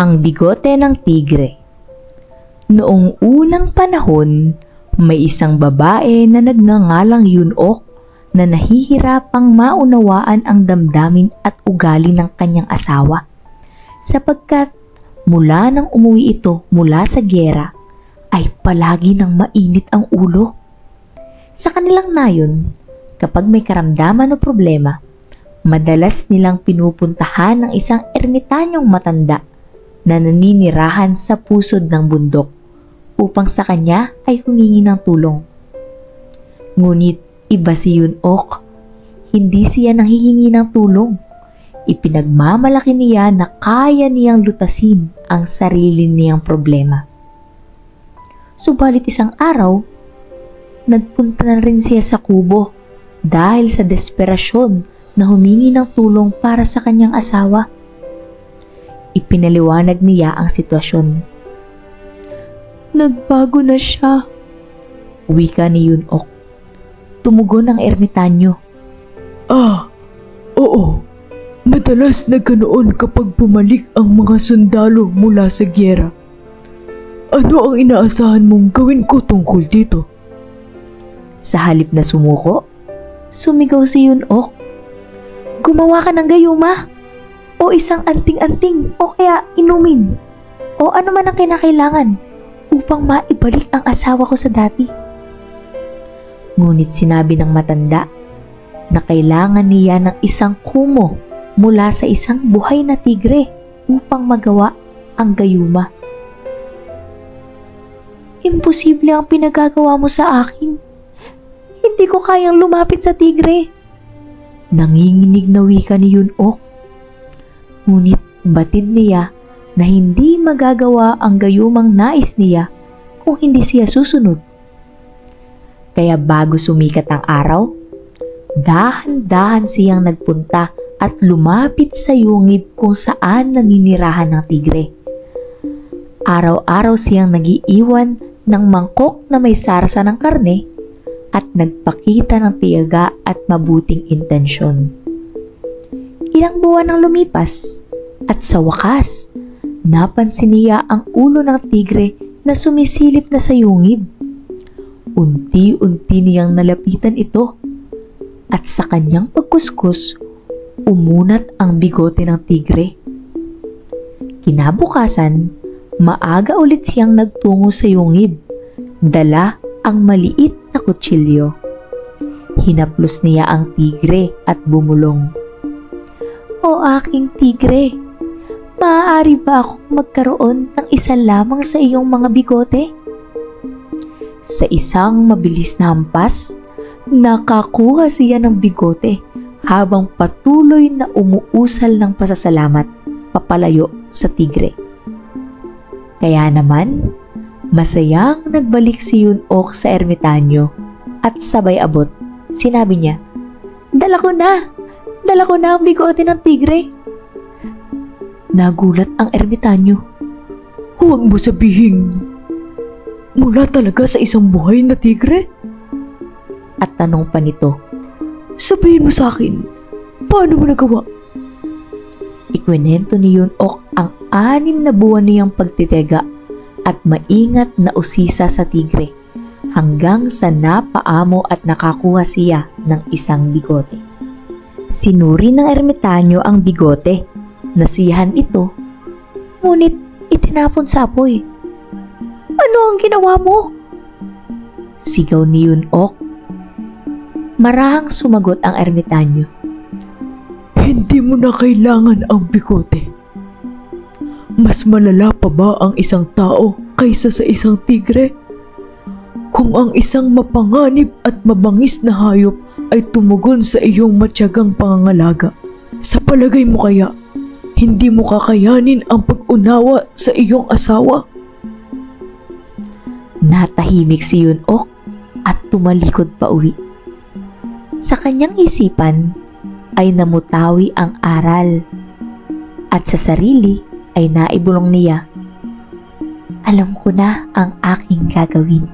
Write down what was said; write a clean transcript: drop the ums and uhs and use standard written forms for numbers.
Ang bigote ng tigre. Noong unang panahon, may isang babae na nagngangalang Yun-ok na nahihirapang maunawaan ang damdamin at ugali ng kanyang asawa. Sapagkat mula nang umuwi ito mula sa giyera, ay palagi nang mainit ang ulo. Sa kanilang nayon, kapag may karamdaman o problema, madalas nilang pinupuntahan ng isang ermitanyong matanda na naninirahan sa pusod ng bundok upang sa kanya ay humingi ng tulong. Ngunit iba si Yun-ok, hindi siya nanghihingi ng tulong. Ipinagmamalaki niya na kaya niyang lutasin ang sarili niyang problema. Subalit isang araw, nagpunta na rin siya sa kubo dahil sa desperasyon na humingi ng tulong para sa kanyang asawa. Ipinaliwanag niya ang sitwasyon. Nagbago na siya, wika ni Yun-ok. Tumugon ang ermitanyo. Oo. Madalas na ganoon kapag bumalik ang mga sundalo mula sa giyera. Ano ang inaasahan mong gawin ko tungkol dito? Sa halip na sumuko, sumigaw si Yun-ok. Gumawa ka ng gayuma, o isang anting-anting, o kaya inumin, o ano man ang kinakailangan upang maibalik ang asawa ko sa dati. Ngunit sinabi ng matanda na kailangan niya ng isang kumo mula sa isang buhay na tigre upang magawa ang gayuma. Imposible ang pinagagawa mo sa akin. Hindi ko kayang lumapit sa tigre. Nanginginig na wika ni Yun-ok. Ngunit batid niya na hindi magagawa ang gayumang nais niya kung hindi siya susunod. Kaya bago sumikat ang araw, dahan-dahan siyang nagpunta at lumapit sa yungib kung saan naninirahan ng tigre. Araw-araw siyang nagiiwan ng mangkok na may sarsa ng karne at nagpakita ng tiyaga at mabuting intensyon. Ilang buwan ang lumipas at sa wakas, napansin niya ang ulo ng tigre na sumisilip na sa yungib. Unti-unti niyang nalapitan ito at sa kanyang pagkuskus, umunat ang bigote ng tigre. Kinabukasan, maaga ulit siyang nagtungo sa yungib. Dala ang maliit na kutsilyo. Hinaplos niya ang tigre at bumulong. O aking tigre, maaari ba akong magkaroon ng isa lamang sa iyong mga bigote? Sa isang mabilis na hampas, nakakuha siya ng bigote habang patuloy na umuusal ng pasasalamat papalayo sa tigre. Kaya naman, masayang nagbalik si Yun-ok sa ermitanyo at sabay abot, sinabi niya, Dala ko na ang bigote ng tigre. Nagulat ang ermitanyo. Huwag mo sabihin, mula talaga sa isang buhay na tigre? At tanong pa nito, Sabihin mo sa akin, paano mo nagawa? Ikwinento ni Yun-ok ang 6 na buwan niyang pagtityaga at maingat na usisa sa tigre hanggang sa napaamo at nakakuha siya ng isang bigote. Sinuri ng ermitanyo ang bigote, nasiyahan ito, ngunit itinapon sa apoy. Ano ang ginawa mo? Sigaw ni Yun-ok. Marahang sumagot ang ermitanyo. Hindi mo na kailangan ang bigote. Mas malala pa ba ang isang tao kaysa sa isang tigre? Kung ang isang mapanganib at mabangis na hayop ay tumugon sa iyong matyagang pangangalaga, sa palagay mo kaya, hindi mo kakayanin ang pag-unawa sa iyong asawa? Natahimik si Yun-ok at tumalikod pa uwi. Sa kanyang isipan ay namutawi ang aral at sa sarili ay naibulong niya, alam ko na ang aking gagawin.